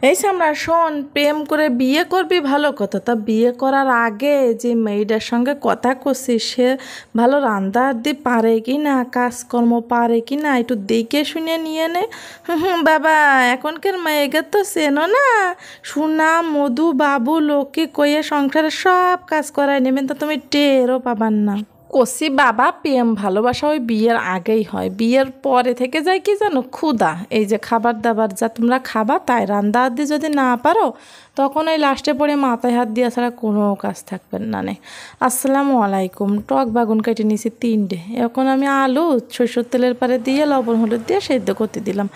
এই সামরা শোন, প্রেম করে বিয়ে করবি ভালো কথা, তা বিয়ে করার আগে যে মেয়েটার সঙ্গে কথা করছিস সে ভালো রান্না আদি পারে কি না, কাজকর্ম পারে কি না, একটু দেখে শুনে নিয়ে নে। বাবা, এখনকার মেয়েদের তো চেনো না, সোনা মধু বাবু লোককে কইয়ে সংসারে সব কাজ করায় নেবেন, তো তুমি টেরও পাবার না। কষি বাবা, প্রেম ভালোবাসা ওই বিয়ের আগেই হয়, বিয়ের পরে থেকে যায় কি জানো, ক্ষুধা। এই যে খাবার দাবার যা তোমরা খাবা তাই রান্না আদি যদি না পারো তখন ওই লাস্টে পড়ে মাথায় হাত দেওয়া ছাড়া কোনো কাজ থাকবে না। নে আসসালামু আলাইকুম। টক বাগুন কেটে নিয়েছি 3টে, এখন আমি আলু সরষের তেলের পারে দিয়ে লবণ হলুদ দিয়ে সেদ্ধ করতে দিলাম।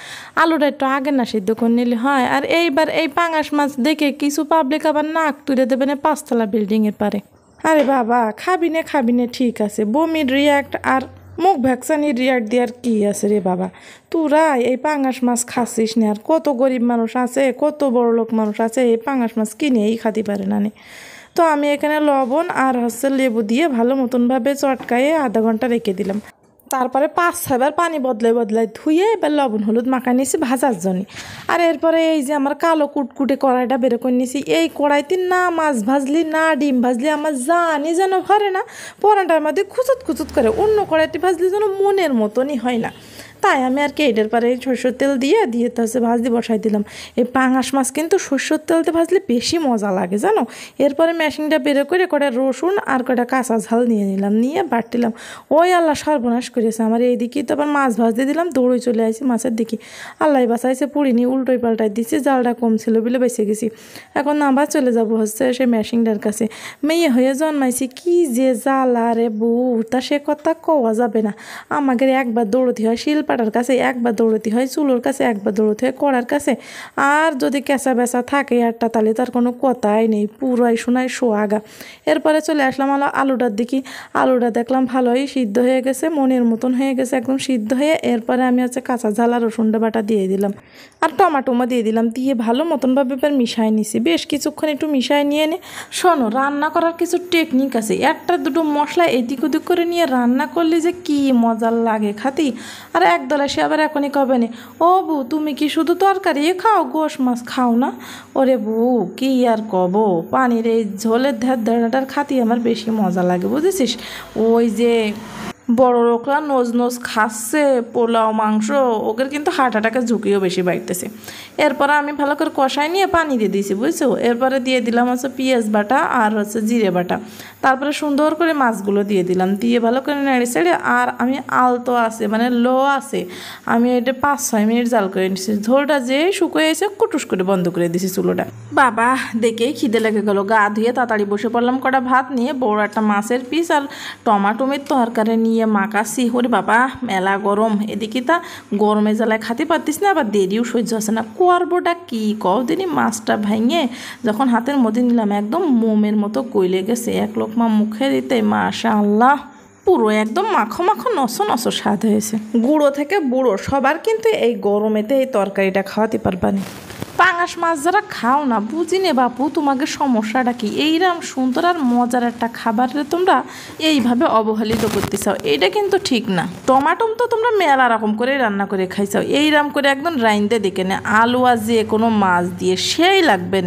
আলুটা একটু আগে না সেদ্ধ করে নিলে হয়। আর এইবার এই পাঙাশ মাছ দেখে কিছু পাবলিক আবার নাক তুলে দেবে না 5তলা বিল্ডিংয়ের পারে। আরে বাবা, খাবি নে ঠিক আছে, বমির রিয়াক্ট আর মুখ ভ্যাকসানির রিয়াক্ট দেওয়ার কি আছে রে বাবা। তোরা এই পাঙাশ মাছ খাচ্ছিস না, আর কত গরিব মানুষ আছে, কত বড় লোক মানুষ আছে এই পাঙাশ মাছ কিনেই খাতে পারে না নে। তো আমি এখানে লবণ আর লেবু দিয়ে ভালো মতনভাবে চটকায়ে আধা ঘন্টা রেখে দিলাম। তারপরে 5-6বার পানি বদলাই ধুয়ে এবার লবণ হলুদ মাখা নিয়েছি ভাজার জন্য। আর এরপরে এই যে আমার কালো কুটকুটে কড়াইটা বের করে নিয়েছি, এই কড়াইতে না মাছ ভাজলি না ডিম ভাজলি আমার জানি যেন ভরে না, পরাটার মধ্যে খুচুত করে, অন্য কড়াইতে ভাজলি যেন মনের মতনই হয় না। তাই আমি আর কি এটার পরে সরষের তেল দিয়ে তো হচ্ছে ভাজতে বসাই দিলাম। এই পাঙাশ মাছ কিন্তু সরষের তেলতে ভাজলে বেশি মজা লাগে জানো। এরপরে মেশিনটা বের করে কটা রসুন আর কটা কাঁচা ঝাল নিয়ে নিলাম, নিয়ে বাটলাম। ওই আল্লাহ সর্বনাশ করেছে আমার, এইদিকে তো আবার মাছ ভাজতে দিলাম, দৌড়ে চলে আসি মাছের দিকে। আল্লাহ বাঁচাইছে, পুড়িনি, উল্টোই পাল্টাই দিচ্ছি, জালটা কম ছিল বলে বেঁচে গেছি। এখন আবার চলে যাবো হচ্ছে সে মেশিনটার কাছে। মেয়ে হয়ে জন্মাইছি, কি যে জ্বালা রে বউ, তা সে কথা কওয়া যাবে না। আমাদের একবার দৌড়তে হয় শিলপাটার কাছে, একবার দৌড়তে হয় চুলোর কাছে, একবার দৌড়তে হয় কড়ার কাছে। আর যদি কেঁচা বেচা থাকে একটা, তাহলে তার কোনো কথাই নেই, পুরাই শোনায় সোয়াগা। এরপরে চলে আসলাম আলুটার দিকে। আলুটা দেখলাম ভালোই সিদ্ধ হয়ে গেছে, মনের মতন হয়ে গেছে একদম সিদ্ধ হয়ে। এরপরে আমি হচ্ছে কাঁচা ঝাল আর রসুনটা বাটা দিয়ে দিলাম, আর টমাটোমা দিয়ে দিলাম, দিয়ে ভালো মতনভাবে এবার মিশাই নিছি। বেশ কিছুক্ষণ একটু মিশাই নিয়ে নে। শোনো, রান্না করার কিছু টেকনিক আছে, একটা দুটো মশলা এদিক ওদিক করে নিয়ে রান্না করলে যে কি মজার লাগে খাতি। আর একদলা সে আবার এখনই কবে নে, ও বউ তুমি কি শুধু তরকারি খাও, গোশ মাছ খাও না? ওরে বউ কি আর কব, পানির এই ঝোলের ধারটার খাতি আমার বেশি মজা লাগে বুঝেছিস। ওই যে বড় লোকরা নোজ খাচ্ছে পোলাও মাংস, ওদের কিন্তু হার্ট অ্যাটাকের ঝুঁকিও বেশি বাড়তেছে। এরপরে আমি ভালো করে কষাই নিয়ে পানি দিয়ে দিয়েছি বুঝছো। এরপরে দিয়ে দিলাম হচ্ছে পেঁয়াজ বাটা আর হচ্ছে জিরে বাটা। তারপরে সুন্দর করে মাছগুলো দিয়ে দিলাম, দিয়ে ভালো করে নেড়ে চেড়ে, আর আমি আলতো আছে মানে লো আছে, আমি এটা 5-6 মিনিট জাল করে নিচ্ছি। ঝোলটা যে শুকিয়ে এসে কুটুস করে বন্ধ করে দিয়েছি চুলোটা। বাবা দেখেই খিদে লেগে গেল, গা ধুয়ে তাড়াতাড়ি বসে পড়লাম কটা ভাত নিয়ে, বড় একটা মাছের পিস আর টমাটোমের তরকারি নিয়ে মাকাছি। ওরে বাবা মেলা গরম, এদিকে তা গরমে জ্বালায় খাতে পারতিস না, আবার দেরিও সহ্য আছে না, করবোটা কি কও দিনই। মাছটা ভেঙে যখন হাতের মধ্যে নিলাম একদম মোমের মতো গইলে গেছে, এক লোকমা মুখে দিতে মাশাআল্লাহ পুরো একদম মাখো মাখো নসো স্বাদ হয়েছে। গুঁড়ো থেকে বুড়ো সবার কিন্তু এই গরমেতে এই তরকারিটা খাওয়াতে পারবানি। পাঙাশ মাছ যারা খাও না, বুঝি নে বাপু তোমাকে সমস্যাটা কি। এইরকম সুন্দর আর মজার একটা খাবারে তোমরা এইভাবে অবহেলিত করতে চাও, এটা কিন্তু ঠিক না। টমাটোম তো তোমরা মেলা রকম করে রান্না করে খাইছাও, এইরকম করে একদম রাইন্দে দেখে নে আলু আর যে কোনো মাছ দিয়ে সেই লাগবে না।